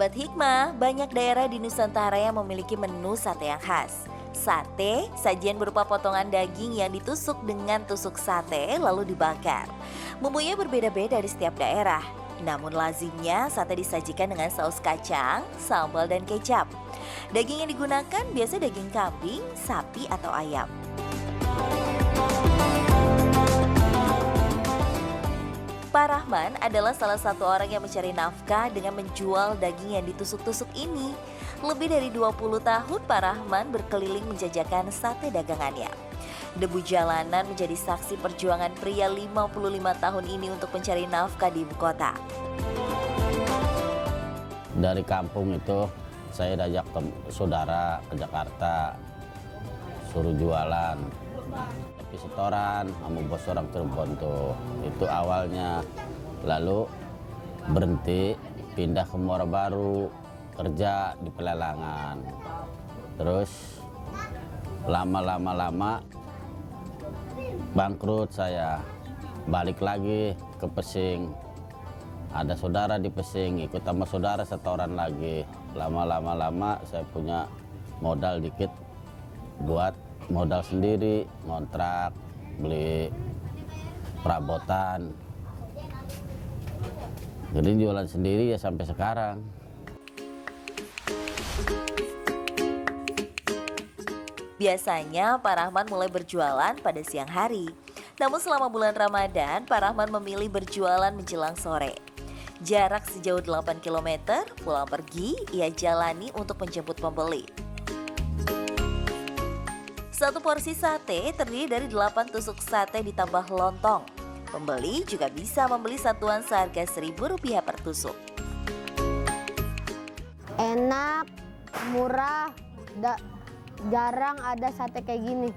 Sahabat Hikmah, banyak daerah di Nusantara yang memiliki menu sate yang khas. Sate, sajian berupa potongan daging yang ditusuk dengan tusuk sate lalu dibakar. Bumbunya berbeda-beda di setiap daerah. Namun lazimnya sate disajikan dengan saus kacang, sambal dan kecap. Daging yang digunakan biasa daging kambing, sapi atau ayam. Pak Rahman adalah salah satu orang yang mencari nafkah dengan menjual daging yang ditusuk-tusuk ini. Lebih dari 20 tahun Pak Rahman berkeliling menjajakan sate dagangannya. Debu jalanan menjadi saksi perjuangan pria 55 tahun ini untuk mencari nafkah di ibu kota. Dari kampung itu saya diajak ke saudara ke Jakarta, suruh jualan. Tapi setoran sama bos orang Cirebon tuh, itu awalnya. Lalu berhenti, pindah ke Muara Baru, kerja di pelelangan. Terus lama bangkrut saya, balik lagi ke Pesing. Ada saudara di Pesing, ikut sama saudara setoran lagi. Lama saya punya modal dikit buat modal sendiri, ngontrak, beli perabotan. Jadi jualan sendiri ya sampai sekarang. Biasanya Pak Rahman mulai berjualan pada siang hari. Namun selama bulan Ramadan, Pak Rahman memilih berjualan menjelang sore. Jarak sejauh 8 km, pulang pergi, ia jalani untuk menjemput pembeli. Satu porsi sate terdiri dari 8 tusuk sate ditambah lontong. Pembeli juga bisa membeli satuan seharga Rp1.000 per tusuk. Enak, murah, jarang ada sate kayak gini.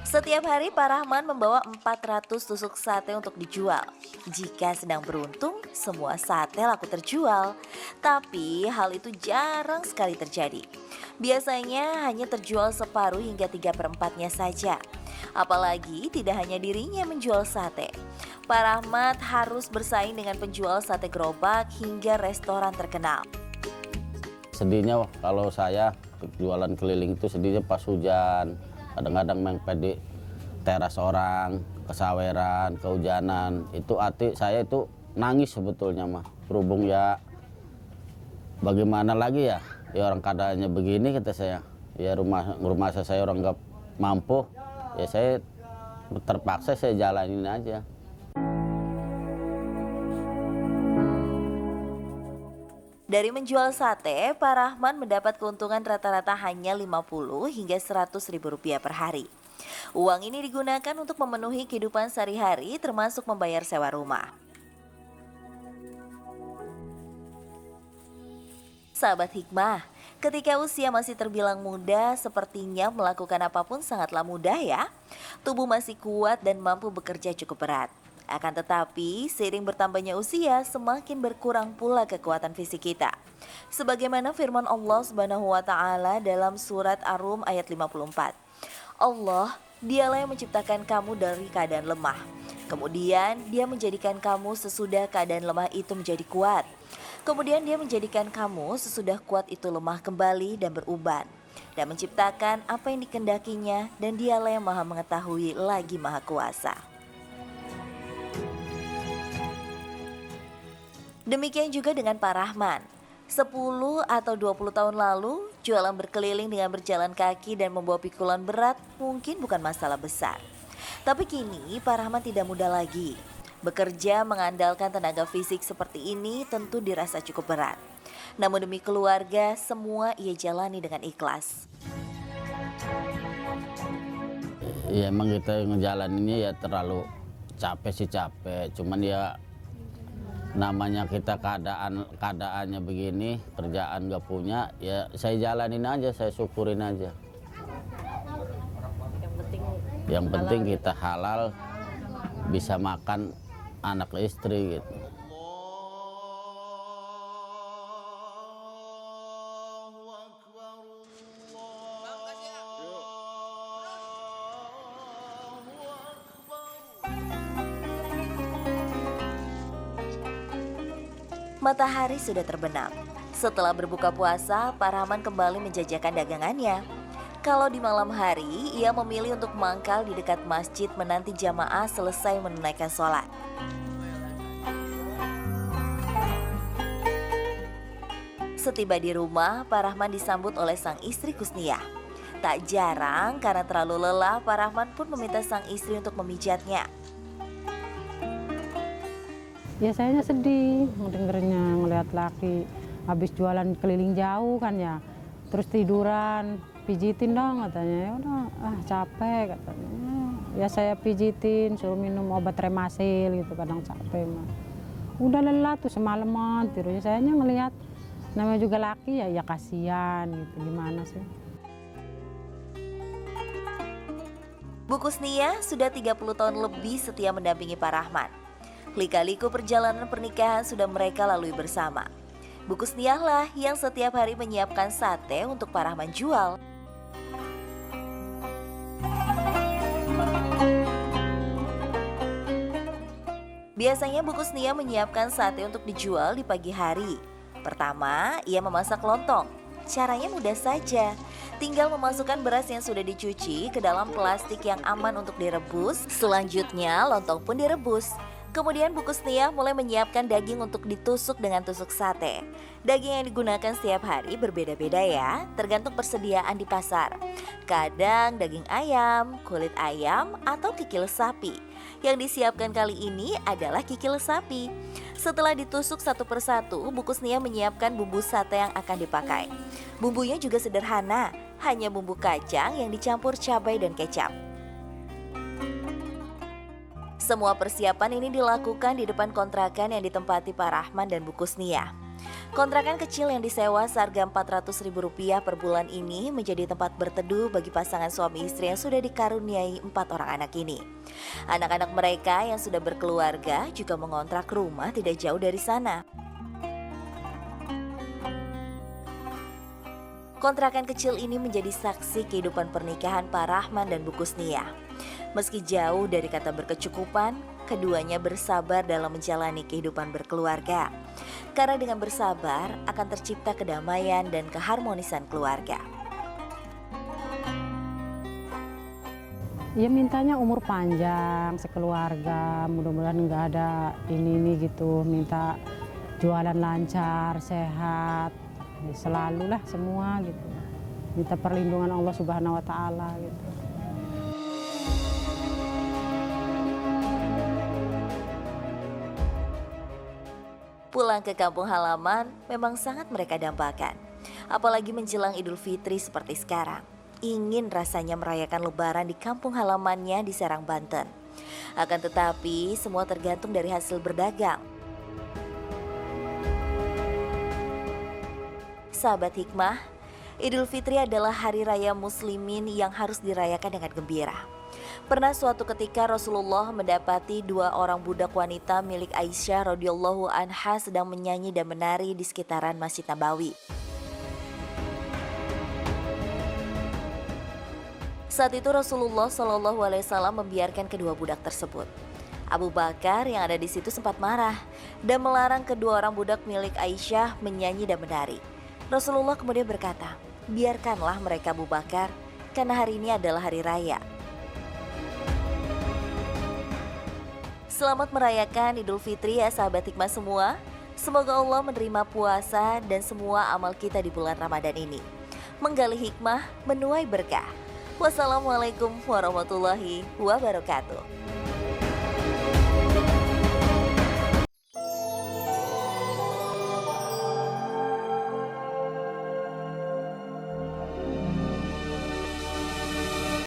Setiap hari Pak Rahman membawa 400 tusuk sate untuk dijual. Jika sedang beruntung, semua sate laku terjual. Tapi hal itu jarang sekali terjadi. Biasanya hanya terjual separuh hingga 3/4-nya saja. Apalagi tidak hanya dirinya menjual sate. Pak Rahmat harus bersaing dengan penjual sate gerobak hingga restoran terkenal. Sedihnya kalau saya jualan keliling itu sedihnya pas hujan. Kadang-kadang mempet di teras orang, kesaweran, kehujanan. Itu hati saya itu nangis sebetulnya mah. Berhubung ya bagaimana lagi ya. Ya orang keadaannya begini kata saya. Ya rumah saya orang nggak mampu. Ya saya terpaksa saya jalanin aja. Dari menjual sate, Pak Rahman mendapat keuntungan rata-rata hanya Rp50 hingga Rp100.000 per hari. Uang ini digunakan untuk memenuhi kehidupan sehari-hari termasuk membayar sewa rumah. Sahabat Hikmah, ketika usia masih terbilang muda, sepertinya melakukan apapun sangatlah mudah ya. Tubuh masih kuat dan mampu bekerja cukup berat. Akan tetapi, seiring bertambahnya usia, semakin berkurang pula kekuatan fisik kita. Sebagaimana firman Allah Subhanahu wa taala dalam surat Ar-Rum ayat 54. Allah, Dialah yang menciptakan kamu dari keadaan lemah. Kemudian Dia menjadikan kamu sesudah keadaan lemah itu menjadi kuat. Kemudian Dia menjadikan kamu sesudah kuat itu lemah kembali dan beruban. Dan menciptakan apa yang dikehendakinya, dan Dialah yang Maha mengetahui lagi Maha kuasa. Demikian juga dengan Pak Rahman. 10 atau 20 tahun lalu, jualan berkeliling dengan berjalan kaki dan membawa pikulan berat mungkin bukan masalah besar. Tapi kini Pak Rahman tidak muda lagi. Bekerja mengandalkan tenaga fisik seperti ini tentu dirasa cukup berat. Namun demi keluarga, semua ia jalani dengan ikhlas. Ya emang kita ngejalaninnya ya terlalu capek sih capek. Cuman ya namanya kita keadaannya begini, kerjaan gak punya, ya saya jalanin aja, saya syukurin aja. Yang penting kita halal, bisa makan anak istri gitu. Matahari sudah terbenam. Setelah berbuka puasa, Pak Rahman kembali menjajakan dagangannya. Kalau di malam hari, ia memilih untuk mangkal di dekat masjid menanti jamaah selesai menunaikan sholat. Setiba di rumah, Pak Rahman disambut oleh sang istri Kusniyah. Tak jarang karena terlalu lelah, Pak Rahman pun meminta sang istri untuk memijatnya. Ya sayanya sedih dengernya ngelihat laki habis jualan keliling jauh kan ya, terus tiduran, pijitin dong katanya. Ya udah, capek katanya. Ya saya pijitin, suruh minum obat remasil gitu, kadang capek mah. Udah lelah tuh semalaman tidurnya. Sayanya ngelihat namanya juga laki ya kasihan gitu, gimana sih. Bu Kusniyah sudah 30 tahun lebih setia mendampingi Pak Rahman. Lika-liku perjalanan pernikahan sudah mereka lalui bersama. Bu Kusniyah lah yang setiap hari menyiapkan sate untuk Pak Rahman jual. Biasanya Bu Kusniyah menyiapkan sate untuk dijual di pagi hari. Pertama, ia memasak lontong. Caranya mudah saja. Tinggal memasukkan beras yang sudah dicuci ke dalam plastik yang aman untuk direbus. Selanjutnya, lontong pun direbus. Kemudian Bu Kusniyah mulai menyiapkan daging untuk ditusuk dengan tusuk sate. Daging yang digunakan setiap hari berbeda-beda ya, tergantung persediaan di pasar. Kadang daging ayam, kulit ayam, atau kikil sapi. Yang disiapkan kali ini adalah kikil sapi. Setelah ditusuk satu persatu, Bu Kusniyah menyiapkan bumbu sate yang akan dipakai. Bumbunya juga sederhana, hanya bumbu kacang yang dicampur cabai dan kecap. Semua persiapan ini dilakukan di depan kontrakan yang ditempati Pak Rahman dan Bu Kusniyah. Kontrakan kecil yang disewa seharga Rp400.000 per bulan ini menjadi tempat berteduh bagi pasangan suami istri yang sudah dikaruniai 4 orang anak ini. Anak-anak mereka yang sudah berkeluarga juga mengontrak rumah tidak jauh dari sana. Kontrakan kecil ini menjadi saksi kehidupan pernikahan Pak Rahman dan Bu Kusniyah. Meski jauh dari kata berkecukupan, keduanya bersabar dalam menjalani kehidupan berkeluarga. Karena dengan bersabar akan tercipta kedamaian dan keharmonisan keluarga. Ya mintanya umur panjang, sekeluarga, mudah-mudahan nggak ada ini gitu. Minta jualan lancar, sehat, ya, selalulah semua gitu. Minta perlindungan Allah Subhanahu Wa Taala gitu. Pulang ke kampung halaman memang sangat mereka dambakan. Apalagi menjelang Idul Fitri seperti sekarang. Ingin rasanya merayakan Lebaran di kampung halamannya di Serang, Banten. Akan tetapi semua tergantung dari hasil berdagang. Sahabat Hikmah, Idul Fitri adalah hari raya muslimin yang harus dirayakan dengan gembira. Pernah suatu ketika Rasulullah mendapati 2 orang budak wanita milik Aisyah radhiyallahu anha sedang menyanyi dan menari di sekitaran Masjid Nabawi. Saat itu Rasulullah SAW membiarkan kedua budak tersebut. Abu Bakar yang ada di situ sempat marah dan melarang kedua orang budak milik Aisyah menyanyi dan menari. Rasulullah kemudian berkata, "Biarkanlah mereka Abu Bakar, karena hari ini adalah hari raya." Selamat merayakan Idul Fitri ya sahabat hikmah semua. Semoga Allah menerima puasa dan semua amal kita di bulan Ramadan ini. Menggali hikmah, menuai berkah. Wassalamualaikum warahmatullahi wabarakatuh.